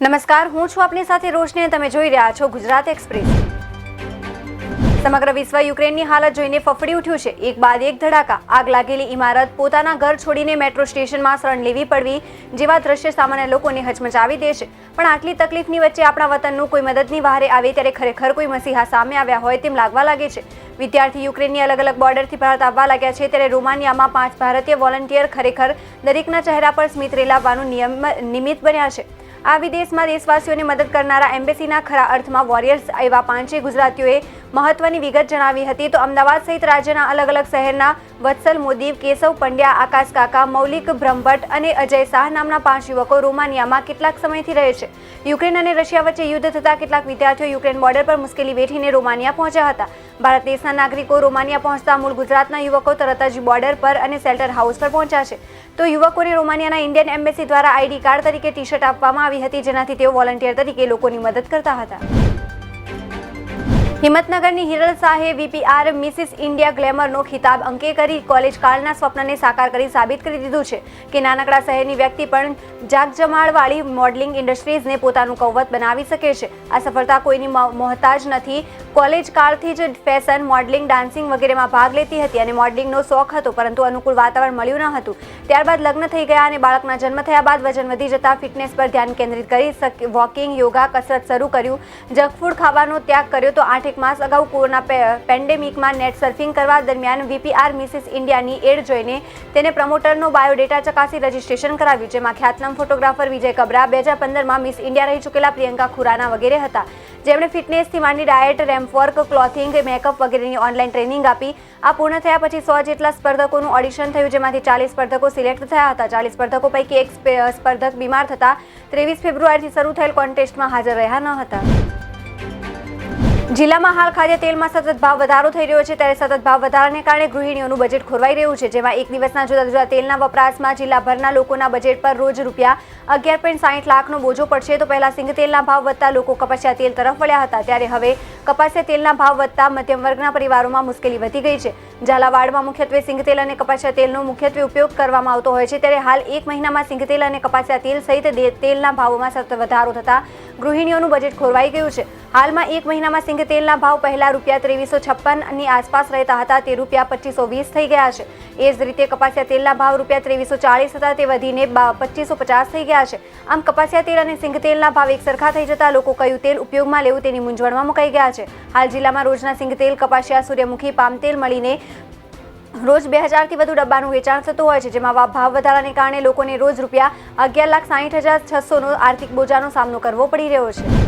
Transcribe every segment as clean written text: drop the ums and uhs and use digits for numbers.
નમસ્કાર, હું છું આપની સાથે રોશની અને તમે જોઈ રહ્યા છો ગુજરાત એક્સપ્રેસ। સમગ્ર વિશ્વ યુક્રેનની હાલત જોઈને ફફડી ઉઠ્યું છે। એક બાદ એક ધડાકા, આગ લાગેલી ઇમારત, પોતાના ઘર છોડીને મેટ્રો સ્ટેશનમાં શરણ લેવી પડવી જેવા દ્રશ્ય સામાન્ય લોકોને હચમચાવી દે છે। પણ આટલી તકલીફની વચ્ચે આપણા વતનનું કોઈ મદદની વહારે આવે ત્યારે ખરેખર કોઈ મસીહા સામે આવ્યા હોય તેમ લાગવા લાગે છે। વિદ્યાર્થી યુક્રેનની અલગ અલગ બોર્ડરથી ભારત આવવા લાગ્યા છે ત્યારે રોમાનિયામાં 5 ભારતીય વોલન્ટિયર ખરેખર દરેકના ચહેરા પર સ્મિત રેલાવવાનું નિમિત્ત બન્યા છે। આ વિદેશમાં દેશવાસીઓને મદદ કરનારા એમ્બેસીના ખરા અર્થમાં વોરિયર્સ એવા 5 ગુજરાતીઓએ મહત્વની વિગત જણાવી હતી તો અમદાવાદ સહિત રાજ્યના અલગ અલગ શહેરના વત્સલ મોદીવ, કેશવ પંડ્યા, આકાશ કાકા, મૌલિક બ્રહ્મભટ્ટ અને અજય શાહ નામના 5 યુવકો રોમાનિયામાં કેટલાક સમયથી રહે છે। યુક્રેન અને રશિયા વચ્ચે યુદ્ધ થતાં કેટલાક વિદ્યાર્થીઓ યુક્રેન બોર્ડર પર મુશ્કેલી વેઠીને રોમાનિયા પહોંચ્યા હતા। ભારત દેશના નાગરિકો રોમાનિયા પહોંચતા મૂળ ગુજરાતના યુવકો તરત જ બોર્ડર પર અને શેલ્ટર હાઉસ પર પહોંચ્યા છે તો યુવકોને રોમાનિયાના ઇન્ડિયન એમ્બેસી દ્વારા આઈડી કાર્ડ તરીકે ટી-શર્ટ આપવામાં આવી હતી જેનાથી તેઓ વોલન્ટિયર તરીકે લોકોની મદદ કરતા હતા। હિંમતનગરની હિરલ શાહે વીપીઆર મિસિસ ઇન્ડિયા ગ્લેમરનો ખિતાબ અંકે કરી કોલેજ કાળના સ્વપ્નને સાકાર કરી સાબિત કરી દીધું છે કે નાનકડા શહેરની વ્યક્તિ પણ જાગજમાળવાળી મોડલિંગ ઇન્ડસ્ટ્રીઝને પોતાનું કૌવત બનાવી શકે છે। આ સફળતા કોઈની મોહતાજ નથી। કોલેજ કાળથી જ ફેશન, મોડલિંગ, ડાન્સિંગ વગેરેમાં ભાગ લેતી હતી અને મોડલિંગનો શોખ હતો પરંતુ અનુકૂળ વાતાવરણ મળ્યું ન હતું। ત્યારબાદ લગ્ન થઈ ગયા અને બાળકના જન્મ થયા બાદ વજન વધી જતા ફિટનેસ પર ધ્યાન કેન્દ્રિત કરી વોકિંગ, યોગા, કસરત શરૂ કર્યું। જંક ફૂડ ખાવાનો ત્યાગ કર્યો તો 8 માસ અગાઉ કોરોના પેન્ડેમિકમાં નેટ સર્ફિંગ કરવા દરમિયાન વીપીઆર મિસિસ ઇન્ડિયાની એડ જોઈને તેને પ્રમોટરનો બાયોડેટા ચકાસી રજીસ્ટ્રેશન કરાવ્યું જેમાં ખ્યાતનામ ફોટોગ્રાફર વિજય કબરા, 2015માં મિસ ઇન્ડિયા રહી ચૂકેલા પ્રિયંકા ખુરાના વગેરે હતા જેમણે ફિટનેસથી માંડી ડાયટ, રેમ્પવોક, ક્લોથિંગ, મેકઅપ વગેરેની ઓનલાઈન ટ્રેનિંગ આપી। આ પૂર્ણ થયા પછી 100 જેટલા સ્પર્ધકોનું ઓડિશન થયું જેમાંથી 40 સ્પર્ધકો સિલેક્ટ થયા હતા। 40 સ્પર્ધકો પૈકી એક સ્પર્ધક બીમાર થતા 23 ફેબ્રુઆરીથી શરૂ થયેલ કોન્ટેસ્ટમાં હાજર રહ્યા ન હતા। જિલ્લામાં હાલ ખાદ્ય તેલમાં સતત ભાવ વધારો થઈ રહ્યો છે ત્યારે સતત ભાવ વધારાને કારણે ગૃહિણીઓનું બજેટ ખોરવાઈ રહ્યું છે જેમાં એક દિવસના જુદા જુદા તેલના વપરાશમાં જિલ્લાભરના લોકોના બજેટ પર રોજ રૂપિયા 11.60 લાખનો બોજો પડશે તો પહેલા સિંગ તેલના ભાવ વધતા લોકો કપાસિયા તેલ તરફ વળ્યા હતા ત્યારે હવે કપાસિયા તેલના ભાવ વધતા મધ્યમ વર્ગના પરિવારોમાં મુશ્કેલી વધી ગઈ છે। ઝાલાવાડમાં મુખ્યત્વે સિંગ તેલ અને કપાસિયા તેલનો મુખ્યત્વે ઉપયોગ કરવામાં આવતો હોય છે ત્યારે હાલ એક મહિનામાં સિંગ તેલ અને કપાસિયા તેલ સહિત તેલના ભાવોમાં સતત વધારો થતા ગૃહિણીઓનું બજેટ ખોરવાઈ ગયું છે। હાલમાં એક મહિનામાં સિંગ તેલના ભાવ પહેલા રૂપિયા 2356ની આસપાસ રહેતા હતા તે રૂપિયા 2520 થઈ ગયા છે। એ જ રીતે કપાસિયા તેલના ભાવ રૂપિયા 2340 હતા તે વધીને 2550 થઈ ગયા છે। આમ કપાસિયા તેલ અને સિંગ તેલના ભાવ એક સરખા થઈ જતા લોકો કયું તેલ ઉપયોગમાં લેવું તેની મૂંઝવણમાં મુકાઈ ગયા છે। હાલ જિલ્લામાં રોજના સિંગ તેલ, કપાસિયા, સૂર્યમુખી, પામ તેલ મળીને રોજ 2000થી વધુ ડબ્બાનું વેચાણ થતું હોય છે જેમાં ભાવ વધારાને કારણે લોકોને રોજ રૂપિયા 11,60,600નો આર્થિક બોજાનો સામનો કરવો પડી રહ્યો છે।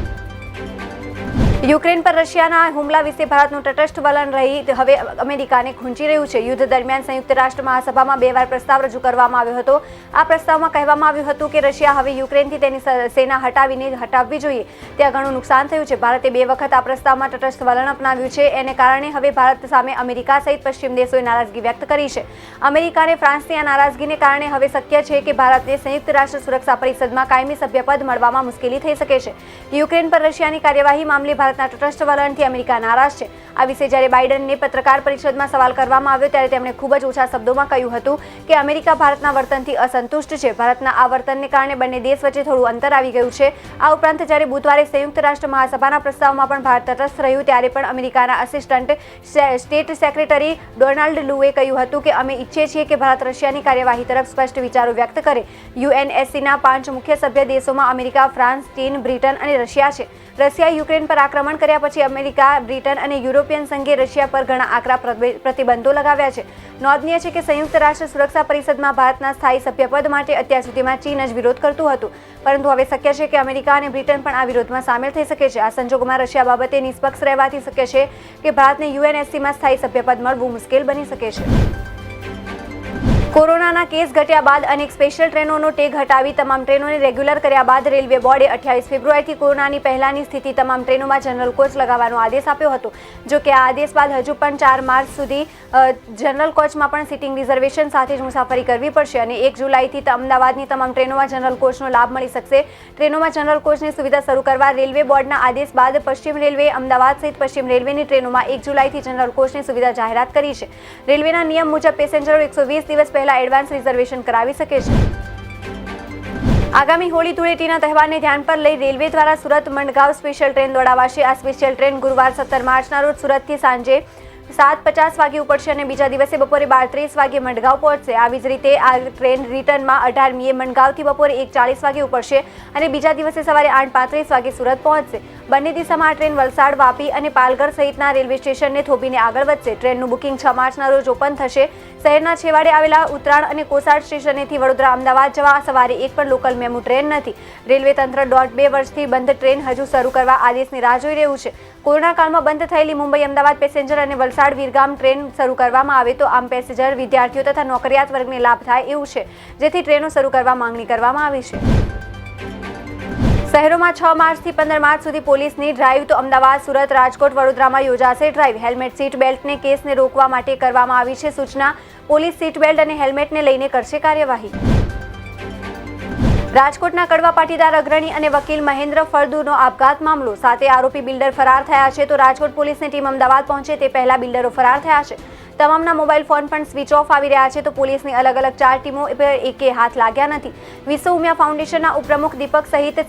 યુક્રેન પર રશિયાના હુમલા વિશે ભારતનું તટસ્થ વલણ રહી હવે અમેરિકાને ખૂંચી રહ્યું છે। યુદ્ધ દરમિયાન સંયુક્ત રાષ્ટ્ર મહાસભામાં 2 વાર પ્રસ્તાવ રજૂ કરવામાં આવ્યો હતો। આ પ્રસ્તાવમાં કહેવામાં આવ્યું હતું કે રશિયા હવે યુક્રેનથી તેની સેના હટાવવી જોઈએ। ત્યાં ઘણું નુકસાન થયું છે। ભારતે 2 વખત આ પ્રસ્તાવમાં તટસ્થ વલણ અપનાવ્યું છે એને કારણે હવે ભારત સામે અમેરિકા સહિત પશ્ચિમ દેશોએ નારાજગી વ્યક્ત કરી છે। અમેરિકા અને ફ્રાન્સની આ નારાજગીને કારણે હવે શક્ય છે કે ભારતને સંયુક્ત રાષ્ટ્ર સુરક્ષા પરિષદમાં કાયમી સભ્યપદ મળવામાં મુશ્કેલી થઈ શકે છે। યુક્રેન પર રશિયાની કાર્યવાહી મામલે ભારતના તટસ્થ વલણથી અમેરિકા નારાજ છે। આ વિશે જ્યારે બાઇડનને પત્રકાર પરિષદમાં સવાલ કરવામાં આવ્યો ત્યારે તેમણે ખૂબ જ ઓછા શબ્દોમાં કહ્યું હતું કે અમેરિકા ભારતના વર્તનથી અસંતુષ્ટ છે। ભારતના આ વર્તનને કારણે બંને દેશ વચ્ચે થોડું અંતર આવી ગયું છે। આ ઉપરાંત જ્યારે બુધવારે સંયુક્ત રાષ્ટ્ર મહાસભાના પ્રસ્તાવમાં પણ ભારત તટસ્થ રહ્યું ત્યારે પણ અમેરિકાના આસિસ્ટન્ટ સ્ટેટ સેક્રેટરી ડોનાલ્ડ લુએ કહ્યું હતું કે અમે ઈચ્છીએ છીએ કે ભારત રશિયાની કાર્યવાહી તરફ સ્પષ્ટ વિચારો વ્યક્ત કરે। યુએનએસસીના 5 મુખ્ય સભ્ય દેશોમાં અમેરિકા, ફ્રાન્સ, ચીન, બ્રિટન અને રશિયા છે। રશિયાએ યુક્રેન પર આક્રમણ કર્યા પછી અમેરિકા, બ્રિટન અને યુરોપિયન સંઘે રશિયા પર ઘણા આકરા પ્રતિબંધો લગાવ્યા છે। નોંધનીય છે કે સંયુક્ત રાષ્ટ્ર સુરક્ષા પરિષદમાં ભારતના સ્થાયી સભ્યપદ માટે અત્યાર સુધીમાં ચીન જ વિરોધ કરતું હતું પરંતુ હવે શક્ય છે કે અમેરિકા અને બ્રિટન પણ આ વિરોધમાં સામેલ થઈ શકે છે। આ સંજોગોમાં રશિયા બાબતે નિષ્પક્ષ રહેવાથી શક્ય છે કે ભારતને યુએનએસસીમાં સ્થાયી સભ્યપદ મળવું મુશ્કેલ બની શકે છે। કોરોનાના કેસ ઘટ્યા બાદ અનેક સ્પેશિયલ ટ્રેનોનો ટેગ હટાવી તમામ ટ્રેનોને રેગ્યુલર કર્યા બાદ રેલવે બોર્ડે 28 ફેબ્રુઆરીથી કોરોનાની પહેલાની સ્થિતિ તમામ ટ્રેનોમાં જનરલ કોચ લગાવવાનો આદેશ આપ્યો હતો। જો કે આ આદેશ બાદ હજુ પણ 4 માર્ચ સુધી જનરલ કોચમાં પણ સિટિંગ રિઝર્વેશન સાથે જ મુસાફરી કરવી પડશે અને 1 જુલાઈથી અમદાવાદની તમામ ટ્રેનોમાં જનરલ કોચનો લાભ મળી શકશે। ટ્રેનોમાં જનરલ કોચની સુવિધા શરૂ કરવા રેલવે બોર્ડના આદેશ બાદ પશ્ચિમ રેલવે અમદાવાદ સહિત પશ્ચિમ રેલવેની ટ્રેનોમાં 1 જુલાઈથી જનરલ કોચની સુવિધા જાહેરાત કરી છે। રેલવેના નિયમ મુજબ પેસેન્જરો 120 દિવસ પહેલા એડવાન્સ રિઝર્વેશન કરાવી શકે છે। આગામી હોળી ધૂળેટીના તહેવારને ધ્યાન પર લઈ રેલવે દ્વારા સુરત મંડગાંવ સ્પેશિયલ ટ્રેન દોડાવાશે. આ સ્પેશિયલ ટ્રેન ગુરુવાર 17 માર્ચના રોજ સુરતથી સાંજે 7:50 વાગે ઉપડશે અને બીજા દિવસે બપોરે 12:30 વાગે મંડગાંવ પહોંચશે. આવી જ રીતે આ ટ્રેન રિટર્નમાં 18મીએ મંડગાંવથી બપોરે 1:40 વાગે ઉપડશે અને બીજા દિવસે સવારે 8:35 વાગે સુરત પહોંચશે. બંને દિશામાં આ ટ્રેન વલસાડ, વાપી અને પાલઘર સહિતના રેલવે સ્ટેશનને થોભીને આગળ વધશે. ટ્રેનનું બુકિંગ 6 માર્ચના રોજ ઓપન થશે. શહેરના છેવાડે આવેલા ઉત્તરાણ અને કોસાડ સ્ટેશનેથી વડોદરા અમદાવાદ જવા સવારે એક પણ લોકલ મેમુ ટ્રેન નથી. રેલવે તંત્ર 2 વર્ષથી બંધ ટ્રેન હજુ શરૂ કરવા આદેશની રાહ જોઈ રહ્યું છે. કોરોના કાળમાં બંધ થયેલી મુંબઈ અમદાવાદ પેસેન્જર અને વલસાડ વિરગામ ટ્રેન શરૂ કરવામાં આવે તો આમ પેસેન્જર, વિદ્યાર્થીઓ તથા નોકરિયાત વર્ગને લાભ થાય એવું છે, જેથી ટ્રેનો શરૂ કરવા માંગણી કરવામાં આવી છે. શહેરોમાં 6 માર્ચથી 15 માર્ચ સુધી પોલીસની ડ્રાઈવ તો અમદાવાદ, સુરત, રાજકોટ, વડોદરામાં યોજાશે ડ્રાઈવ. હેલ્મેટ, સીટ બેલ્ટને કેસને રોકવા માટે કરવામાં આવી છે સૂચના. પોલીસ સીટ બેલ્ટ અને હેલ્મેટને લઈને કરશે કાર્યવાહી. રાજકોટના કડવા પાટીદાર અગ્રણી અને વકીલ મહેન્દ્ર ફળદુનો આપઘાત મામલો. 7 આરોપી બિલ્ડર ફરાર થયા છે તો રાજકોટ પોલીસની ટીમ અમદાવાદ પહોંચે તે પહેલા બિલ્ડરો ફરાર થયા છે. તમામના મોબાઈલ ફોન પણ સ્વિચ ઓફ આવી રહ્યા છે તો પોલીસની અલગ અલગ 4 ટીમો પર એકે હાથ લાગ્યા નથી. વિશ્વ ઉમિયા ફાઉન્ડેશનના ઉપપ્રમુખ દીપક સહિત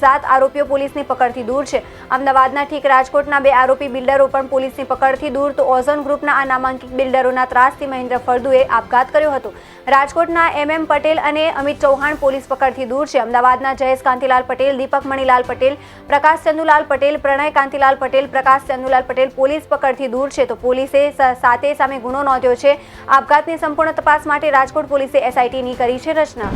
7 આરોપીઓ પોલીસની પકડથી દૂર છે. અમદાવાદના ઠીક રાજકોટના 2 આરોપી બિલ્ડરો પણ પોલીસની પકડથી દૂર તો ઓઝોન ગ્રુપના આ નામાંકિત બિલ્ડરોના ત્રાસથી મહેન્દ્ર ફળદુએ આપઘાત કર્યો હતો. રાજકોટના MM પટેલ અને અમિત ચૌહાણ પોલીસ પકડથી દૂર છે. અમદાવાદના જયેશ કાંતિલાલ પટેલ, દીપક મણીલાલ પટેલ, પ્રકાશ ચંદુલાલ પટેલ, પ્રણય કાંતિલાલ પટેલ, પ્રકાશ ચંદુલાલ પટેલ પોલીસ પકડથી દૂર છે તો પોલીસે સાતે સામે ગુનો નોંધ્યો છે. આપઘાતની સંપૂર્ણ તપાસ માટે રાજકોટ પોલીસે SITની કરી છે રચના.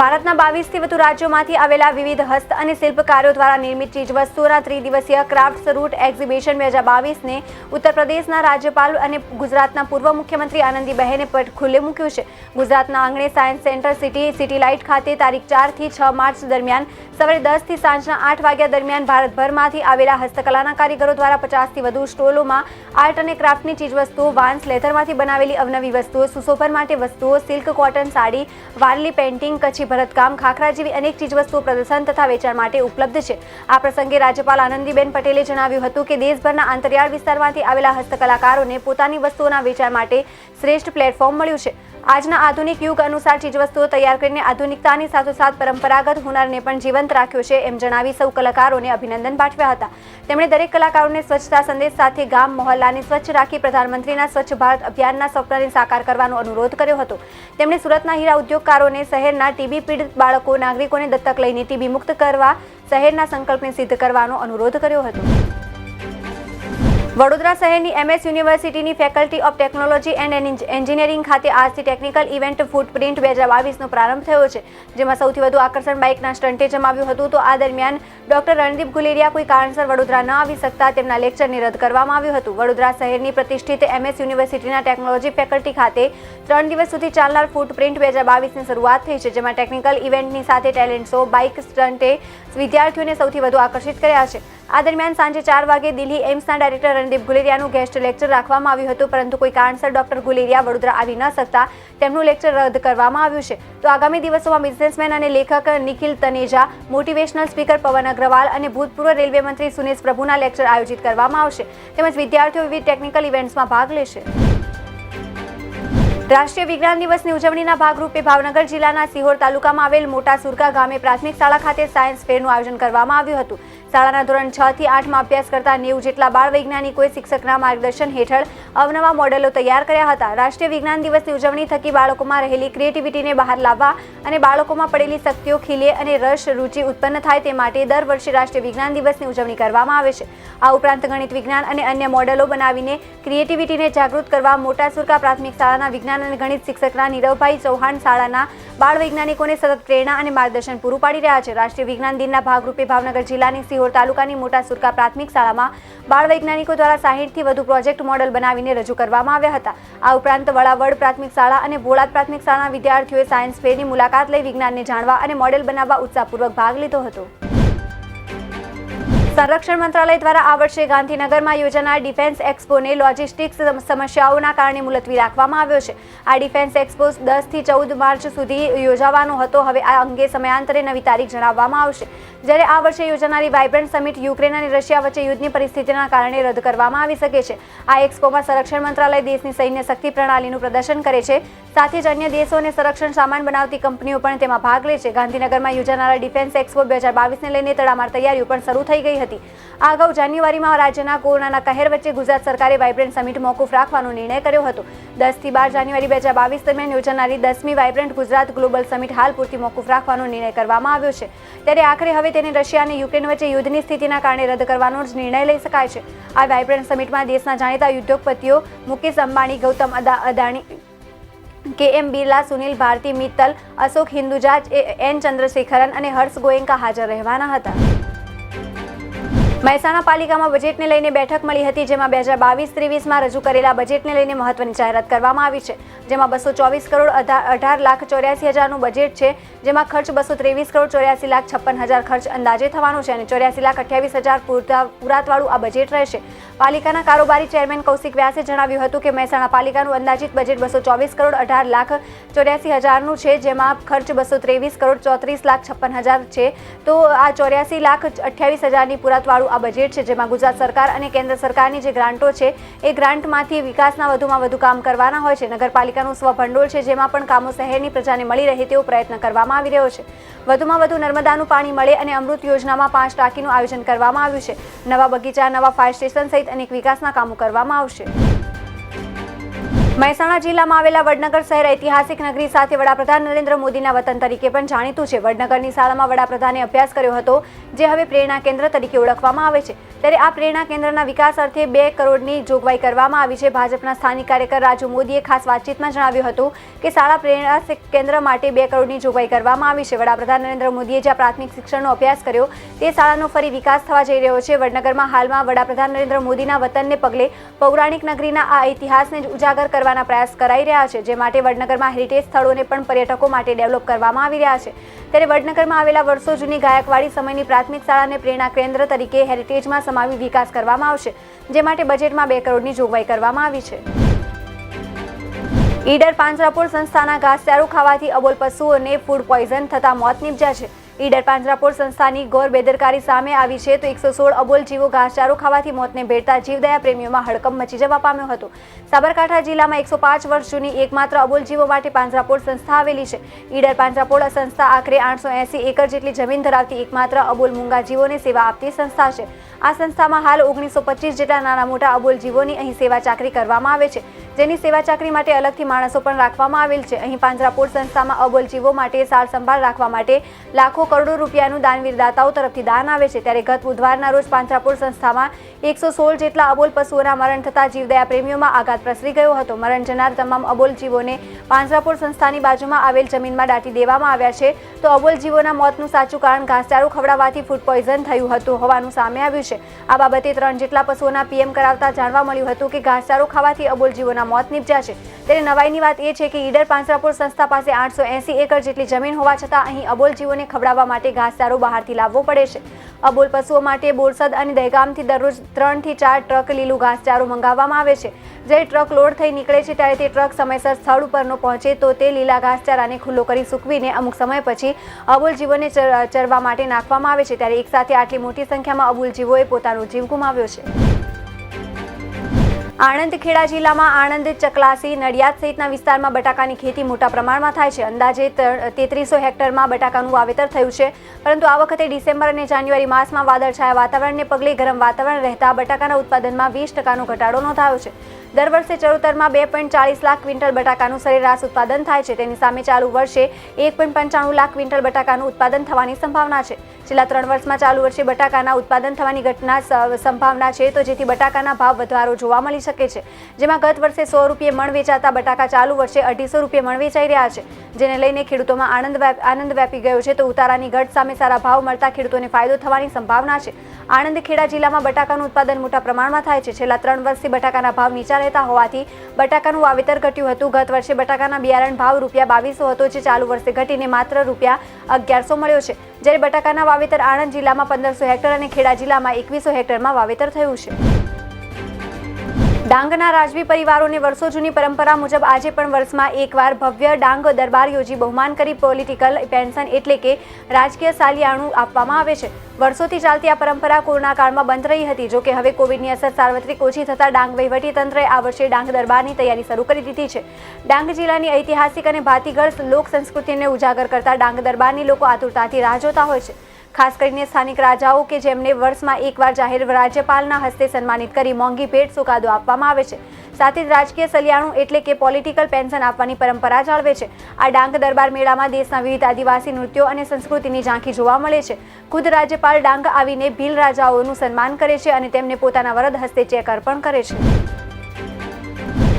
ભારતના 22થી વધુ રાજ્યોમાંથી આવેલા વિવિધ હસ્ત અને શિલ્પકારો દ્વારા નિર્મિત ચીજવસ્તુઓના ત્રિદિવસીય ક્રાફ્ટ્સ રૂટ એક્ઝિબિશન 2022ને ઉત્તર પ્રદેશના રાજ્યપાલ અને ગુજરાતના પૂર્વ મુખ્યમંત્રી આનંદીબહેને ખુલ્લે મૂક્યું છે. ગુજરાતના આંગણે સાયન્સ સેન્ટર સિટી લાઇટ ખાતે તારીખ 4 થી 6 માર્ચ દરમિયાન સવારે 10 થી સાંજના 8 વાગ્યા દરમિયાન ભારતભરમાંથી આવેલા હસ્તકલાના કારીગરો દ્વારા 50થી વધુ સ્ટોલોમાં આર્ટ અને ક્રાફ્ટની ચીજવસ્તુઓ, વાંસ, લેધરમાંથી બનાવેલી અવનવી વસ્તુઓ, સુશોભન માટે વસ્તુઓ, silk, cotton, sari, Warli painting, Kutchi ભરતકામ, ખાખરા જેવી અનેક ચીજવસ્તુઓ પ્રદર્શન તથા વેચાણ માટે ઉપલબ્ધ છે. આ પ્રસંગે રાજ્યપાલ આનંદીબેન પટેલે જણાવ્યું હતું કે દેશભરના અંતરિયાળ વિસ્તારમાંથી આવેલા હસ્તકલાકારોને પોતાની વસ્તુઓના વેચાણ માટે શ્રેષ્ઠ પ્લેટફોર્મ મળ્યું છે. આજના આધુનિક યુગ અનુસાર ચીજવસ્તુઓ તૈયાર કરીને આધુનિકતાની સાથોસાથ પરંપરાગત હુનરને પણ જીવંત રાખ્યો છે એમ જણાવી સૌ કલાકારોને અભિનંદન પાઠવ્યા હતા. તેમણે દરેક કલાકારોને સ્વચ્છતા સંદેશ સાથે ગામ મહોલ્લાને સ્વચ્છ રાખી પ્રધાનમંત્રીના સ્વચ્છ ભારત અભિયાનના સ્વપ્નને સાકાર કરવાનો અનુરોધ કર્યો હતો. તેમણે સુરતના હીરા ઉદ્યોગકારોને શહેરના TB પીડિત બાળકો, નાગરિકોને દત્તક લઈને TB મુક્ત કરવા શહેરના સંકલ્પને સિદ્ધ કરવાનો અનુરોધ કર્યો હતો. વડોદરા શહેરની MS યુનિવર્સિટીની faculty of technology and engineering ખાતે આજથી ટેકનિકલ ઇવેન્ટ ફૂટપ્રિન્ટ 2022નો પ્રારંભ થયો છે, જેમાં સૌથી વધુ આકર્ષણ બાઇકના સ્ટન્ટે જમાવ્યું હતું. તો આ દરમિયાન ડોક્ટર રણદીપ ગુલેરિયા કોઈ કારણસર વડોદરા ન આવી શકતા તેમના લેક્ચરને રદ કરવામાં આવ્યું હતું. વડોદરા શહેરની પ્રતિષ્ઠિત MS યુનિવર્સિટીના ટેકનોલોજી ફેકલ્ટી ખાતે 3 દિવસ સુધી ચાલનાર ફૂટપ્રિન્ટ 2022ની શરૂઆત થઈ છે, જેમાં ટેકનિકલ ઇવેન્ટની સાથે ટેલેન્ટ શો, બાઇક સ્ટન્ટે વિદ્યાર્થીઓને સૌથી વધુ આકર્ષિત કર્યા છે. આ દરમિયાન સાંજે 4 વાગે દિલ્હી એમ્સના ડાયરેક્ટર રણદીપ ગુલેરિયાનું ગેસ્ટ લેક્ચર રાખવામાં આવ્યું હતું, પરંતુ કોઈ કારણસર ડોક્ટર ગુલેરિયા વડોદરા આવી ન શકતા તેમનું લેક્ચર રદ કરવામાં આવ્યું છે. તો આગામી દિવસોમાં બિઝનેસમેન અને લેખક નિખિલ તનેજા, મોટિવેશનલ સ્પીકર પવન અગ્રવાલ અને ભૂતપૂર્વ રેલવે મંત્રી સુનેશ પ્રભુના લેક્ચર આયોજિત કરવામાં આવશે. તેમજ વિદ્યાર્થીઓ વિવિધ ટેકનિકલ ઇવેન્ટ્સમાં ભાગ લેશે. રાષ્ટ્રીય વિજ્ઞાન દિવસની ઉજવણીના ભાગરૂપે ભાવનગર જિલ્લાના સિહોર તાલુકામાં આવેલ મોટા સુરકા ગામે પ્રાથમિક શાળા ખાતે સાયન્સ ફેરનું આયોજન કરવામાં આવ્યું હતું. શાળાના ધોરણ 6 થી 8માં અભ્યાસ કરતા 90 જેટલા બાળ વૈજ્ઞાનિકોએ શિક્ષકના માર્ગદર્શન હેઠળ અવનવા મોડેલો તૈયાર કર્યા હતા. રાષ્ટ્રીય વિજ્ઞાન દિવસની ઉજવણી થકી બાળકોમાં રહેલી ક્રિએટિવિટીને બહાર લાવવા અને બાળકોમાં પડેલી શક્તિઓ ખીલે અને રસ, રુચિ ઉત્પન્ન થાય તે માટે દર વર્ષે રાષ્ટ્રીય વિજ્ઞાન દિવસની ઉજવણી કરવામાં આવે છે. આ ઉપરાંત ગણિત, વિજ્ઞાન અને અન્ય મોડેલો બનાવીને ક્રિએટિવિટીને જાગૃત કરવા મોટા સુરકા પ્રાથમિક શાળાના વિજ્ઞાન અને ગણિત શિક્ષકના નીરવભાઈ ચૌહાણ શાળાના બાળ વૈજ્ઞાનિકોને સતત પ્રેરણા અને માર્ગદર્શન પૂરું પાડી રહ્યા છે. રાષ્ટ્રીય વિજ્ઞાન દિનના ભાગરૂપે ભાવનગર જિલ્લાની સિહોર તાલુકાની મોટા સુરકા પ્રાથમિક શાળામાં બાળ વૈજ્ઞાનિકો દ્વારા 60થી વધુ પ્રોજેક્ટ મોડેલ બનાવીને રજૂ કરવામાં આવ્યા હતા. આ ઉપરાંત વડાવડ પ્રાથમિક શાળા અને ભોળાદ પ્રાથમિક શાળાના વિદ્યાર્થીઓએ સાયન્સ ફેરની મુલાકાત લઈ વિજ્ઞાનને જાણવા અને મોડેલ બનાવવા ઉત્સાહપૂર્વક ભાગ લીધો હતો. સંરક્ષણ મંત્રાલય દ્વારા આ વર્ષે ગાંધીનગરમાં યોજાનાર ડિફેન્સ એક્સપોને લોજિસ્ટિક્સ સમસ્યાઓના કારણે મુલતવી રાખવામાં આવ્યો છે. આ ડિફેન્સ એક્સપો 10 થી 14 માર્ચ સુધી યોજાવાનો હતો. હવે આ અંગે સમયાંતરે નવી તારીખ જણાવવામાં આવશે. જ્યારે આ વર્ષે યોજાનારી વાઇબ્રન્ટ સમિટ યુક્રેન અને રશિયા વચ્ચે યુદ્ધની પરિસ્થિતિના કારણે રદ કરવામાં આવી શકે છે. આ એક્સપોમાં સંરક્ષણ મંત્રાલય દેશની સૈન્ય શક્તિ પ્રણાલીનું પ્રદર્શન કરે છે. સાથે જ અન્ય દેશો અને સંરક્ષણ સામાન બનાવતી કંપનીઓ પણ તેમાં ભાગ લે છે. ગાંધીનગરમાં યોજાનારા ડિફેન્સ એક્સપો 2022ને લઈને તડામાર તૈયારીઓ પણ શરૂ થઈ ગઈ હતી. આ અગાઉ જાન્યુઆરીમાં રાજ્યના કોરોનાના કહેર વચ્ચે ગુજરાત સરકારે વાઇબ્રન્ટ સમિટ મોકૂફ રાખવાનો નિર્ણય કર્યો હતો. 10 થી 12 જાન્યુઆરી 2022 દરમિયાન યોજાનારી 10મી વાઇબ્રન્ટ ગુજરાત ગ્લોબલ સમિટ હાલ પૂરતી મોકૂફ રાખવાનો નિર્ણય કરવામાં આવ્યો છે. ત્યારે આખરે હવે તેને રશિયા અને યુક્રેન વચ્ચે યુદ્ધની સ્થિતિના કારણે રદ કરવાનો જ નિર્ણય લઈ શકાય છે. આ વાઇબ્રન્ટ સમિટમાં દેશના જાણીતા ઉદ્યોગપતિઓ મુકેશ અંબાણી, ગૌતમ અદાણી, KM બિરલા, સુનિલ ભારતી મિત્તલ, અશોક હિન્દુજા, N ચંદ્રશેખરન અને હર્ષ ગોયંકા હાજર રહેવાના હતા. મહેસાણા પાલિકામાં બજેટને લઈને બેઠક મળી હતી, જેમાં 2022-23માં રજૂ કરેલા બજેટને લઈને મહત્વની જાહેરાત કરવામાં આવી છે. જેમાં 224 કરોડ 18,84,000નું બજેટ છે, જેમાં ખર્ચ 223 કરોડ 84,56,000 ખર્ચ અંદાજે થવાનો છે અને 84,28,000 પુરાતવાળું આ બજેટ રહેશે. પાલિકાના કારોબારી ચેરમેન કૌશિક વ્યાસે જણાવ્યું હતું કે મહેસાણા પાલિકાનું અંદાજિત બજેટ 224 કરોડ 18,84,000નું છે, જેમાં ખર્ચ 223 કરોડ 34,56,000 છે. તો આ 84,28,000ની પુરાતવાળું આ બજેટ છે, જેમાં ગુજરાત સરકાર અને કેન્દ્ર સરકારની જે ગ્રાન્ટો છે એ ગ્રાન્ટમાંથી વિકાસના વધુમાં વધુ કામ કરવાના હોય છે. નગરપાલિકાનું સ્વભંડોળ છે, જેમાં પણ કામો શહેરની પ્રજાને મળી રહે તેવો પ્રયત્ન કરવામાં આવી રહ્યો છે. વધુમાં વધુ નર્મદાનું પાણી મળે અને અમૃત યોજનામાં 5 ટાંકીનું આયોજન કરવામાં આવ્યું છે. નવા બગીચા, નવા ફાયર સ્ટેશન સહિત અનેક વિકાસના કામો કરવામાં આવશે. મહેસાણા જિલ્લામાં આવેલા વડનગર શહેર ઐતિહાસિક નગરી સાથે વડાપ્રધાન નરેન્દ્ર મોદીના વતન તરીકે પણ જાણીતું છે. વડનગરની શાળામાં વડાપ્રધાને અભ્યાસ કર્યો હતો, જે હવે પ્રેરણા કેન્દ્ર તરીકે ઓળખવામાં આવે છે. ત્યારે આ પ્રેરણા કેન્દ્રના વિકાસ અર્થે 2 કરોડની જોગવાઈ કરવામાં આવી છે. ભાજપના સ્થાનિક કાર્યકર રાજુ મોદીએ ખાસ વાતચીતમાં જણાવ્યું હતું કે શાળા પ્રેરણા કેન્દ્ર માટે 2 કરોડની જોગવાઈ કરવામાં આવી છે. વડાપ્રધાન નરેન્દ્ર મોદીએ જ્યાં પ્રાથમિક શિક્ષણનો અભ્યાસ કર્યો તે શાળાનો ફરી વિકાસ થવા જઈ રહ્યો છે. વડનગરમાં હાલમાં વડાપ્રધાન નરેન્દ્ર મોદીના વતનને પગલે પૌરાણિક નગરીના આ ઇતિહાસને ઉજાગર કરવાના પ્રયાસ કરાઈ રહ્યા છે, જે માટે વડનગરમાં હેરિટેજ સ્થળોને પણ પર્યટકો માટે ડેવલપ કરવામાં આવી રહ્યા છે. ત્યારે વડનગરમાં આવેલા વર્ષો જૂની ગાયકવાડી સમયની પ્રાથમિક શાળાને પ્રેરણા કેન્દ્ર તરીકે હેરિટેજમાં સમાવી વિકાસ કરવામાં આવશે, જે માટે બજેટમાં 2 કરોડની જોગવાઈ કરવામાં આવી છે. ઈડર પાંજરાપોળ સંસ્થાના ઘાસચારો ખાવાથી અબોલ પશુઓને ફૂડ પોઈઝન થતા મોત નીપજ્યા છે. ઈડર પાંજરાપોળ સંસ્થાની ઘોર બેદરકારી સામે આવી છે, તો 116 અબોલ જીવો ઘાસચારો ખાવાથી મોતને ભેટતા જીવદયા પ્રેમીઓમાં હડકંપ મચી જવા પામ્યો હતો. સાબરકાંઠા જિલ્લામાં 105 વર્ષ જૂની એકમાત્ર અબોલ જીવો માટે પાંજરાપોળ સંસ્થા આવેલી છે. ઈડર પાંજરાપોળ સંસ્થા આખરે 880 એકર જેટલી જમીન ધરાવતી એકમાત્ર અબોલ મૂંગા જીવોને સેવા આપતી સંસ્થા છે. આ સંસ્થામાં હાલ 1925 જેટલા નાના મોટા અબોલ જીવોની અહીં સેવા ચાકરી કરવામાં આવે છે, જેની સેવા ચાકરી માટે અલગથી માણસો પણ રાખવામાં આવેલ છે. અહીં પાંજરાપોળ સંસ્થામાં અબોલ જીવો માટે સાર સંભાળ રાખવા માટે લાખો કરોડો રૂપિયાનું દાનવીર દાતાઓ તરફથી દાન આવે છે. ત્યારે ગત બુધવારના રોજ પાંજરાપોળ સંસ્થામાં 116 જેટલા અબોલ પશુઓના મરણ થતા જીવદયા પ્રેમીઓમાં આઘાત પ્રસરી ગયો હતો. મરણ જનાર તમામ અબોલ જીવોને પાંજરાપોળ સંસ્થાની બાજુમાં આવેલ જમીનમાં દાટી દેવામાં આવ્યા છે. તો અબોલ જીવોના મોતનું સાચું કારણ ઘાસચારો ખવડાવવાથી ફૂડ પોઈઝન થયું હતું હોવાનું સામે આવ્યું છે. આ બાબતે 3 જેટલા પશુઓના PM કરાવતા જાણવા મળ્યું હતું કે ઘાસચારો ખાવાથી અબોલ જીવોના મોત નીપજ્યા છે. ત્યારે નવાઈની વાત એ છે કે ઈડર પાંજરાપોળ સંસ્થા પાસે 880 એકર જેટલી જમીન હોવા છતાં અહીં અબોલ જીવોને ખવડાવવા માટે ઘાસચારો બહારથી લાવવો પડે છે. અબોલ પશુઓ માટે બોરસદ અને દહેગામથી દરરોજ 3 થી 4 ટ્રક લીલું ઘાસચારો મંગાવવામાં આવે છે. જ્યારે ટ્રક લોડ થઈ નીકળે છે ત્યારે તે ટ્રક સમયસર સ્થળ ઉપર ન પહોંચે તો તે લીલા ઘાસચારાને ખુલ્લો કરી સૂકવીને અમુક સમય પછી અબોલ જીવોને ચરવા માટે નાખવામાં આવે છે. ત્યારે એકસાથે આટલી મોટી સંખ્યામાં અબોલ જીવોએ પોતાનો જીવ ગુમાવ્યો છે. આણંદ ખેડા જિલ્લામાં આણંદ, ચકલાસી, નડિયાદ સહિતના વિસ્તારમાં બટાકાની ખેતી મોટા પ્રમાણમાં થાય છે. અંદાજે 3300 હેક્ટરમાં બટાકાનું વાવેતર થયું છે, પરંતુ આ વખતે ડિસેમ્બર અને જાન્યુઆરી માસમાં વાદળછાયા વાતાવરણને પગલે ગરમ વાતાવરણ રહેતા બટાકાના ઉત્પાદનમાં 20% ઘટાડો નોંધાયો છે. દર વર્ષે ચરોતરમાં 2.40 લાખ ક્વિન્ટલ બટાકાનું સરેરાશ ઉત્પાદન થાય છે. તેની સામે ચાલુ વર્ષે 1.95 લાખ ક્વિન્ટલ બટાકાનું ઉત્પાદન થવાની સંભાવના છે. છેલ્લા 3 વર્ષમાં ચાલુ વર્ષે બટાકાના ઉત્પાદન થવાની સંભાવના છે, તો જેથી બટાકાના ભાવ વધારો જોવા મળી શકે છે. જેમાં ગત વર્ષે 100 રૂપિયે મણ વેચાતા બટાકા ચાલુ વર્ષે 250 રૂપિયે મણ વેચાઈ રહ્યા છે, જેને લઈને ખેડૂતોમાં આનંદ વ્યાપી ગયો છે. તો ઉતારાની ઘટ સામે સારા ભાવ મળતા ખેડૂતોને ફાયદો થવાની સંભાવના છે. આણંદ ખેડા જિલ્લામાં બટાકાનું ઉત્પાદન મોટા પ્રમાણમાં થાય છે. છેલ્લા 3 વર્ષથી બટાકાના ભાવ નીચા રહેતા હોવાથી બટાકાનું વાવેતર ઘટ્યું હતું. ગત વર્ષે બટાકાના બિયારણ ભાવ ₹2200 હતો, જે ચાલુ વર્ષે ઘટીને માત્ર ₹1100 મળ્યો છે. જ્યારે બટાકાના વાવેતર આણંદ જિલ્લામાં 1500 હેક્ટર અને ખેડા જિલ્લામાં 2100 હેક્ટરમાં વાવેતર થયું છે. ડાંગના રાજવી પરિવારોને વર્ષો જૂની પરંપરા મુજબ આજે પણ વર્ષમાં એકવાર ભવ્ય ડાંગ દરબાર યોજી બહુમાન કરી પોલિટિકલ પેન્શન એટલે કે રાજકીય સાલિયાણું આપવામાં આવે છે. વર્ષોથી ચાલતી આ પરંપરા કોરોના કાળમાં બંધ રહી હતી. જો કે હવે કોવિડની અસર સાર્વત્રિક ઓછી થતાં ડાંગ વહીવટીતંત્રએ આ વર્ષે ડાંગ દરબારની તૈયારી શરૂ કરી દીધી છે. ડાંગ જિલ્લાની ઐતિહાસિક અને ભાતીગળ લોક સંસ્કૃતિને ઉજાગર કરતા ડાંગ દરબારની લોકો આતુરતાથી રાહ જોતા હોય છે. ખાસ કરીને સ્થાનિક રાજાઓ કે જેમને વર્ષમાં એકવાર જાહેર રાજ્યપાલના હસ્તે સન્માનિત કરી મોંઘી ભેટ સોગાદો આપવામાં આવે છે. સાથે જ રાજકીય સલિયાણું એટલે કે પોલિટિકલ પેન્શન આપવાની પરંપરા જાળવે છે. આ ડાંગ દરબાર મેળામાં દેશના વિવિધ આદિવાસી નૃત્યો અને સંસ્કૃતિની ઝાંખી જોવા મળે છે. ખુદ રાજ્યપાલ ડાંગ આવીને ભીલ રાજાઓનું સન્માન કરે છે અને તેમને પોતાના વરદ હસ્તે ચેક અર્પણ કરે છે.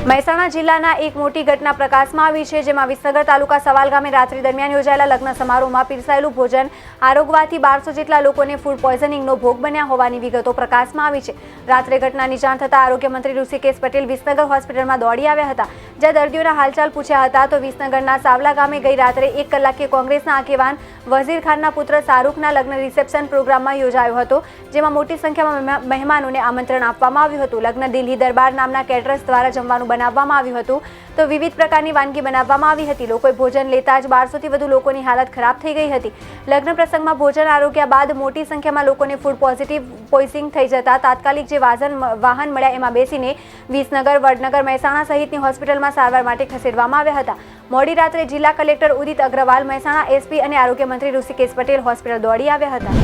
મહેસાણા જિલ્લાના એક મોટી ઘટના પ્રકાશમાં આવી છે, જેમાં વિસનગર તાલુકા સવાલ ગામે રાત્રિ દરમિયાન યોજાયેલા લગ્ન સમારોહમાં પીરસાયેલું ભોજન આરોગવાથી 1200 જેટલા લોકોને ફૂડ પોઈઝનિંગનો ભોગ બન્યા હોવાની વિગતો પ્રકાશમાં આવી છે. રાત્રે ઘટનાની જાણ થતાં આરોગ્ય મંત્રી ઋષિકેશ પટેલ વિસનગર હોસ્પિટલમાં દોડી આવ્યા હતા, જ્યાં દર્દીઓના હાલચાલ પૂછ્યા હતા. તો વિસનગરના સાવલા ગામે ગઈ રાત્રે 1 કલાકે કોંગ્રેસના આગેવાન વઝીર ખાનના પુત્ર શાહરૂખના લગ્ન રિસેપ્શન પ્રોગ્રામમાં યોજાયો હતો, જેમાં મોટી સંખ્યામાં મહેમાનોને આમંત્રણ આપવામાં આવ્યું હતું. લગ્ન દિલ્હી દરબાર નામના કેટરર્સ દ્વારા જમવાનું બનાવવામાં આવ્યું હતું, તો વિવિધ પ્રકારની વાનગી બનાવવામાં આવી હતી. લોકોએ ભોજન લેતા જ 1200થી વધુ લોકોની હાલત ખરાબ થઈ ગઈ હતી. લગ્ન પ્રસંગમાં ભોજન આરોગ્યા બાદ મોટી સંખ્યામાં લોકોને ફૂડ પોઈઝનિંગ થઈ જતા તાત્કાલિક જે વાહન મળ્યા એમાં બેસીને વિસનગર, વડનગર, મહેસાણા સહિતની હોસ્પિટલમાં સારવાર માટે ખસેડવામાં આવ્યા હતા. મોડી રાત્રે જિલ્લા કલેક્ટર ઉદિત અગ્રવાલ, મહેસાણા એસપી અને આરોગ્ય મંત્રી ઋષિકેશ પટેલ હોસ્પિટલ દોડી આવ્યા હતા.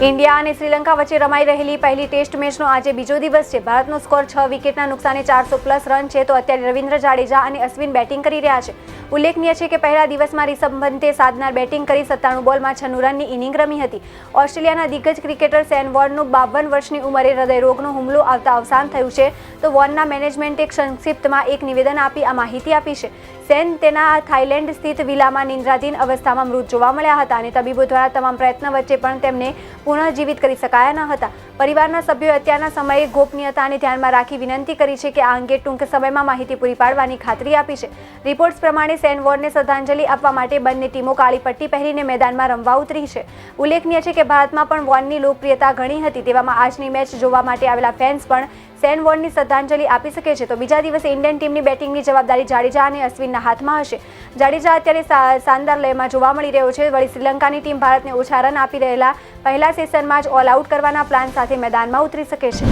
ઇન્ડિયા અને શ્રીલંકા વચ્ચે રમાઈ રહેલી પહેલી ટેસ્ટ મેચનો આજે બીજો દિવસ છે. ભારતનો સ્કોર 6 વિકેટના નુકસાને 400+ રન છે. તો અત્યારે રવિન્દ્ર જાડેજા અને અશ્વિન બેટિંગ કરી રહ્યા છે. ઉલ્લેખનીય છે કે પહેલા દિવસમાં રિષભ પંતે શાનદાર બેટિંગ કરી 97 બોલમાં 96 રનની ઇનિંગ રમી હતી. ઓસ્ટ્રેલિયાના દિગ્ગજ ક્રિકેટર શેન વોર્નનું 52 વર્ષની ઉંમરે હૃદયરોગનો હુમલો આવતા અવસાન થયું છે. તો વોર્નના મેનેજમેન્ટે સંક્ષિપ્તમાં એક નિવેદન આપી આ માહિતી આપી છે. શેન તેના થાઇલેન્ડ સ્થિત વિલામાં નિંદ્રાધીન અવસ્થામાં મૃત જોવા મળ્યા હતા અને તબીબો દ્વારા તમામ પ્રયત્ન વચ્ચે પણ તેમને પુનઃજીવિત કરી શકાયા ન હતા. પરિવારના સભ્યોએ અત્યારના સમયે ગોપનીયતાને ધ્યાનમાં રાખી વિનંતી કરી છે કે આ અંગે ટૂંક સમયમાં માહિતી પૂરી પાડવાની ખાતરી આપી છે. રિપોર્ટ્સ પ્રમાણે શેન વોર્નને શ્રદ્ધાંજલિ આપવા માટે બંને ટીમો કાળી પટ્ટી પહેરીને મેદાનમાં રમવા ઉતરી છે. ઉલ્લેખનીય છે કે ભારતમાં પણ વોર્નની લોકપ્રિયતા ઘણી હતી. તેવામાં આજની મેચ જોવા માટે આવેલા ફેન્સ પણ શેન વોર્નની શ્રદ્ધાંજલિ આપી શકે છે. તો બીજા દિવસે ઇન્ડિયન ટીમની બેટિંગની જવાબદારી જાડેજા અને અશ્વિનના હાથમાં હશે. જાડેજા અત્યારે શાનદાર લયમાં જોવા મળી રહ્યો છે. વળી શ્રીલંકાની ટીમ ભારતને ઓછા રન આપી રહેલા પહેલા સેશનમાં જ ઓલ આઉટ કરવાના પ્લાન સાથે મેદાનમાં ઉતરી શકે છે.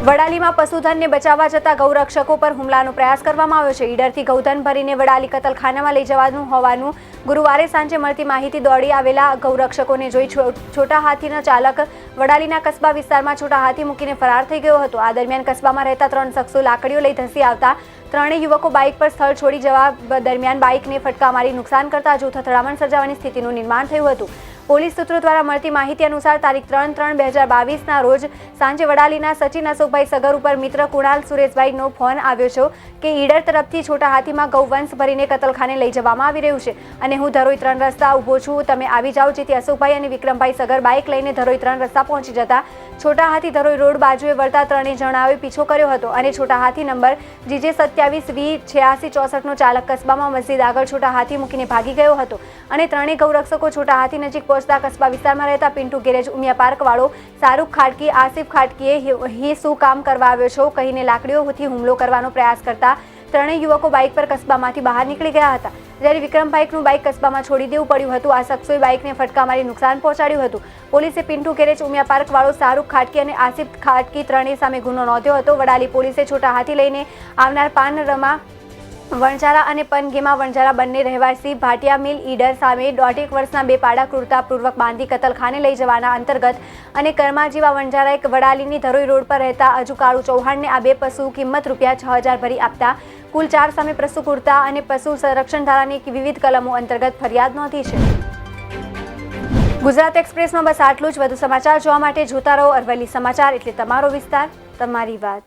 વડાલીમાં પશુધનને બચાવવા જતા ગૌરક્ષકો પર હુમલાનો પ્રયાસ કરવામાં આવ્યો છે. ઈડરથી ગૌધન ભરીને વડાલી કતલખાનામાં લઈ જવાનું હોવાનું ગુરુવારે સાંજે મળતી માહિતી દોડી આવેલા ગૌરક્ષકોને જોઈ છોટા હાથીનો ચાલક વડાલીના કસ્બા વિસ્તારમાં છોટા હાથી મૂકીને ફરાર થઈ ગયો હતો. આ દરમિયાન કસ્બામાં રહેતા 3 શખ્સો લાકડીઓ લઈ ધસી આવતા ત્રણેય યુવકો બાઇક પર સ્થળ છોડી જવા દરમિયાન બાઇકને ફટકા મારી નુકસાન કરતા જૂથ અથડામણ સર્જાવાની સ્થિતિનું નિર્માણ થયું હતું. પોલીસ સૂત્રો દ્વારા મળતી માહિતી અનુસાર તારીખ 3/3/2022ના રોજ સાંજે વડાલીના સચિન અશોકભાઈ સગર ઉપર મિત્ર કુણાલ સુરેશભાઈનો ફોન આવ્યો છે કે ઈડર તરફથી છોટા હાથીમાં ગૌવંશ ભરીને કતલખાને લઈ જવામાં આવી રહ્યું છે અને હું ધરોઈ 3 રસ્તા ઊભો છું, તમે આવી જાઓ. જેથી અશોકભાઈ અને વિક્રમભાઈ સગર બાઇક લઈને ધરોઈ 3 રસ્તા પહોંચી જતા છોટા હાથી ધરોઈ રોડ બાજુએ વળતા ત્રણેય જણાઓએ પીછો કર્યો હતો અને છોટા હાથી નંબર GJ27V8664નો ચાલક કસ્બામાં મસ્જિદ આગળ છોટા હાથી મૂકીને ભાગી ગયો હતો અને ત્રણેય ગૌરક્ષકો છોટા હાથી નજીક પહોંચતા કસ્બા વિસ્તારમાં રહેતા પિન્ટુ ગેરેજ ઉમિયા પાર્ક વાળો શાહરૂખ ખાડકી, આસિફ ખાડકીએ હી શું કામ કરવા આવ્યો છો કહીને લાકડીઓથી હુમલો કરવાનો પ્રયાસ કરતા ત્રણેય યુવકો બાઇક પર કસ્બામાંથી બહાર નીકળી ગયા હતા. જ્યારે વિક્રમભાઈનું બાઇક કસ્બામાં છોડી દેવું પડ્યું હતું. આ શખ્સોએ બાઇકને ફટકા મારી નુકસાન પહોંચાડ્યું હતું. પોલીસે પિન્ટુ ગેરેજ ઉમિયા પાર્ક વાળો શાહરૂખ ખાડકી અને આસિફ ખાડકી ત્રણેય સામે ગુનો નોંધ્યો હતો. વડાલી પોલીસે છોટા હાથી લઈને આવનાર પાનરમા વણઝારા અને પનગેમા વણઝારા બંને રહેવાસી ભાટિયા મિલ ઈડર સામે 1.5 વર્ષના 2 પાડા ક્રૂરતાપૂર્વક બાંધી કતલખાને લઈ જવાના અંતર્ગત અને કર્માજીવા વણઝારા એક વડાલીની ધરોઈ રોડ પર રહેતા અજુકાળુ ચૌહાણને આ 2 પશુ કિંમત ₹6000 ભરી આપતા કુલ 4 સામે પશુ ક્રૂરતા અને પશુ સંરક્ષણ ધારાની વિવિધ કલમો અંતર્ગત ફરિયાદ નોંધી છે. ગુજરાત એક્સપ્રેસમાં બસ આટલું જ. વધુ સમાચાર જોવા માટે જોતા રહો અરવલ્લી સમાચાર, એટલે તમારો વિસ્તાર, તમારી વાત.